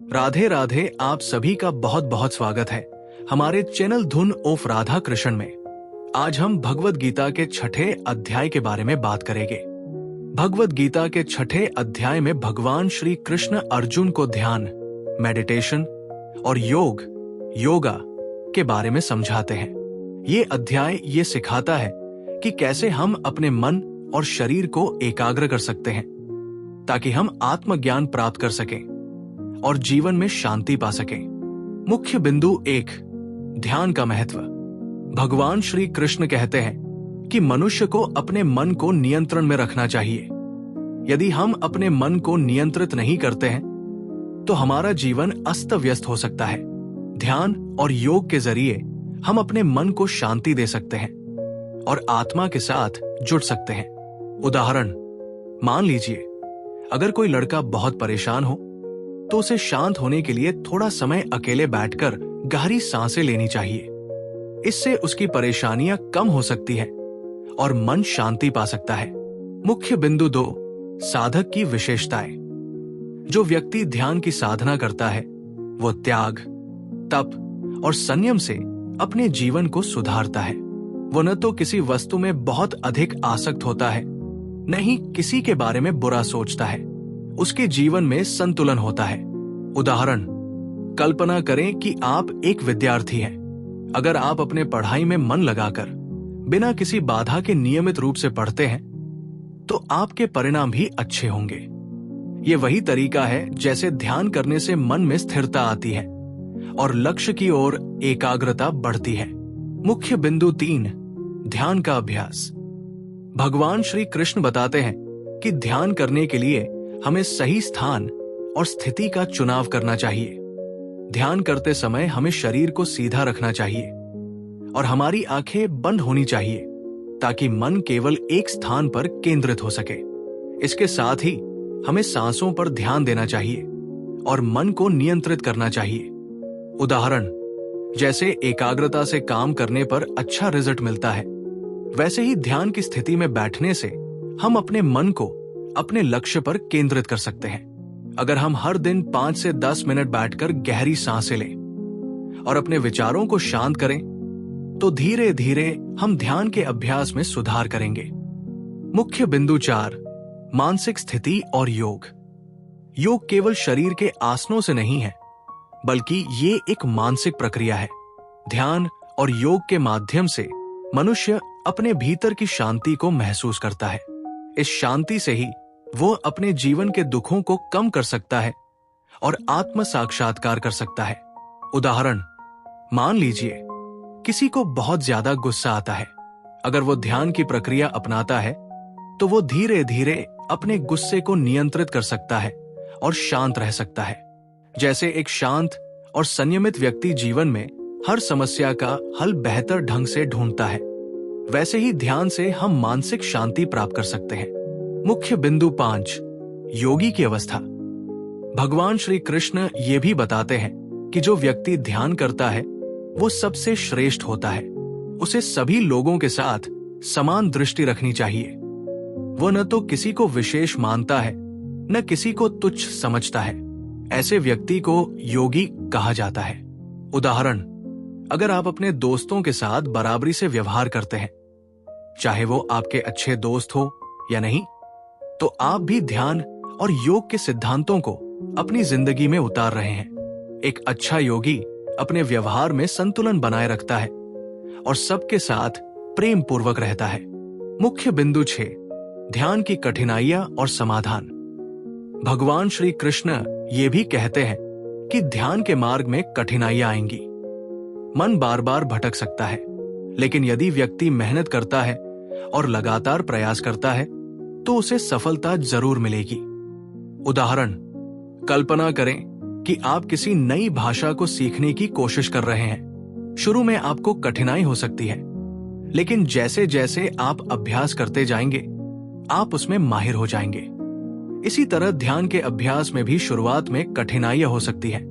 राधे राधे। आप सभी का बहुत बहुत स्वागत है हमारे चैनल धुन ऑफ राधा कृष्ण में। आज हम भगवद गीता के छठे अध्याय के बारे में बात करेंगे। भगवद गीता के छठे अध्याय में भगवान श्री कृष्ण अर्जुन को ध्यान, मेडिटेशन और योगा के बारे में समझाते हैं। ये अध्याय ये सिखाता है कि कैसे हम अपने मन और शरीर को एकाग्र कर सकते हैं ताकि हम आत्मज्ञान प्राप्त कर सकें और जीवन में शांति पा सकें। मुख्य बिंदु 1, ध्यान का महत्व। भगवान श्री कृष्ण कहते हैं कि मनुष्य को अपने मन को नियंत्रण में रखना चाहिए। यदि हम अपने मन को नियंत्रित नहीं करते हैं तो हमारा जीवन अस्त व्यस्त हो सकता है। ध्यान और योग के जरिए हम अपने मन को शांति दे सकते हैं और आत्मा के साथ जुड़ सकते हैं। उदाहरण, मान लीजिए अगर कोई लड़का बहुत परेशान हो तो उसे शांत होने के लिए थोड़ा समय अकेले बैठकर गहरी सांसें लेनी चाहिए। इससे उसकी परेशानियां कम हो सकती है और मन शांति पा सकता है। मुख्य बिंदु 2, साधक की विशेषताएं। जो व्यक्ति ध्यान की साधना करता है वो त्याग, तप और संयम से अपने जीवन को सुधारता है। वो न तो किसी वस्तु में बहुत अधिक आसक्त होता है, न ही किसी के बारे में बुरा सोचता है। उसके जीवन में संतुलन होता है। उदाहरण, कल्पना करें कि आप एक विद्यार्थी हैं। अगर आप अपने पढ़ाई में मन लगाकर बिना किसी बाधा के नियमित रूप से पढ़ते हैं तो आपके परिणाम भी अच्छे होंगे। ये वही तरीका है जैसे ध्यान करने से मन में स्थिरता आती है और लक्ष्य की ओर एकाग्रता बढ़ती है। मुख्य बिंदु 3, ध्यान का अभ्यास। भगवान श्री कृष्ण बताते हैं कि ध्यान करने के लिए हमें सही स्थान और स्थिति का चुनाव करना चाहिए। ध्यान करते समय हमें शरीर को सीधा रखना चाहिए और हमारी आंखें बंद होनी चाहिए ताकि मन केवल एक स्थान पर केंद्रित हो सके। इसके साथ ही हमें सांसों पर ध्यान देना चाहिए और मन को नियंत्रित करना चाहिए। उदाहरण, जैसे एकाग्रता से काम करने पर अच्छा रिजल्ट मिलता है, वैसे ही ध्यान की स्थिति में बैठने से हम अपने मन को अपने लक्ष्य पर केंद्रित कर सकते हैं। अगर हम हर दिन 5 से 10 मिनट बैठकर गहरी सांसें लें और अपने विचारों को शांत करें तो धीरे धीरे हम ध्यान के अभ्यास में सुधार करेंगे। मुख्य बिंदु 4, मानसिक स्थिति और योग। योग केवल शरीर के आसनों से नहीं है, बल्कि ये एक मानसिक प्रक्रिया है। ध्यान और योग के माध्यम से मनुष्य अपने भीतर की शांति को महसूस करता है। इस शांति से ही वो अपने जीवन के दुखों को कम कर सकता है और आत्म साक्षात्कार कर सकता है। उदाहरण, मान लीजिए किसी को बहुत ज्यादा गुस्सा आता है। अगर वो ध्यान की प्रक्रिया अपनाता है तो वो धीरे धीरे अपने गुस्से को नियंत्रित कर सकता है और शांत रह सकता है। जैसे एक शांत और संयमित व्यक्ति जीवन में हर समस्या का हल बेहतर ढंग से ढूंढता है, वैसे ही ध्यान से हम मानसिक शांति प्राप्त कर सकते हैं। मुख्य बिंदु 5, योगी की अवस्था। भगवान श्री कृष्ण ये भी बताते हैं कि जो व्यक्ति ध्यान करता है वो सबसे श्रेष्ठ होता है। उसे सभी लोगों के साथ समान दृष्टि रखनी चाहिए। वो न तो किसी को विशेष मानता है, न किसी को तुच्छ समझता है। ऐसे व्यक्ति को योगी कहा जाता है। उदाहरण, अगर आप अपने दोस्तों के साथ बराबरी से व्यवहार करते हैं, चाहे वो आपके अच्छे दोस्त हो या नहीं, तो आप भी ध्यान और योग के सिद्धांतों को अपनी जिंदगी में उतार रहे हैं। एक अच्छा योगी अपने व्यवहार में संतुलन बनाए रखता है और सबके साथ प्रेम पूर्वक रहता है। मुख्य बिंदु 6, ध्यान की कठिनाइयां और समाधान। भगवान श्री कृष्ण ये भी कहते हैं कि ध्यान के मार्ग में कठिनाइयां आएंगी। मन बार बार भटक सकता है, लेकिन यदि व्यक्ति मेहनत करता है और लगातार प्रयास करता है तो उसे सफलता जरूर मिलेगी। उदाहरण, कल्पना करें कि आप किसी नई भाषा को सीखने की कोशिश कर रहे हैं। शुरू में आपको कठिनाई हो सकती है, लेकिन जैसे जैसे आप अभ्यास करते जाएंगे आप उसमें माहिर हो जाएंगे। इसी तरह ध्यान के अभ्यास में भी शुरुआत में कठिनाइयां हो सकती है,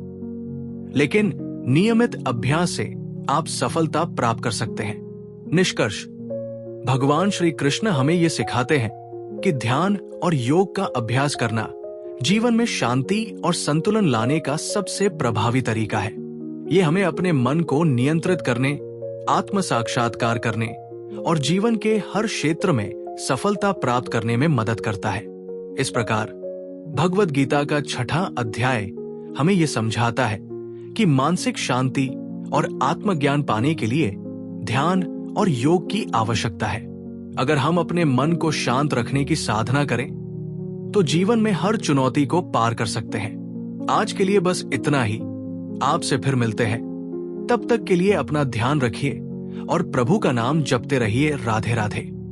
लेकिन नियमित अभ्यास से आप सफलता प्राप्त कर सकते हैं। निष्कर्ष, भगवान श्री कृष्ण हमें ये सिखाते हैं कि ध्यान और योग का अभ्यास करना जीवन में शांति और संतुलन लाने का सबसे प्रभावी तरीका है। ये हमें अपने मन को नियंत्रित करने, आत्म साक्षात्कार करने और जीवन के हर क्षेत्र में सफलता प्राप्त करने में मदद करता है। इस प्रकार भगवद गीता का 6वां अध्याय हमें यह समझाता है कि मानसिक शांति और आत्मज्ञान पाने के लिए ध्यान और योग की आवश्यकता है। अगर हम अपने मन को शांत रखने की साधना करें तो जीवन में हर चुनौती को पार कर सकते हैं। आज के लिए बस इतना ही। आपसे फिर मिलते हैं। तब तक के लिए अपना ध्यान रखिए और प्रभु का नाम जपते रहिए। राधे राधे।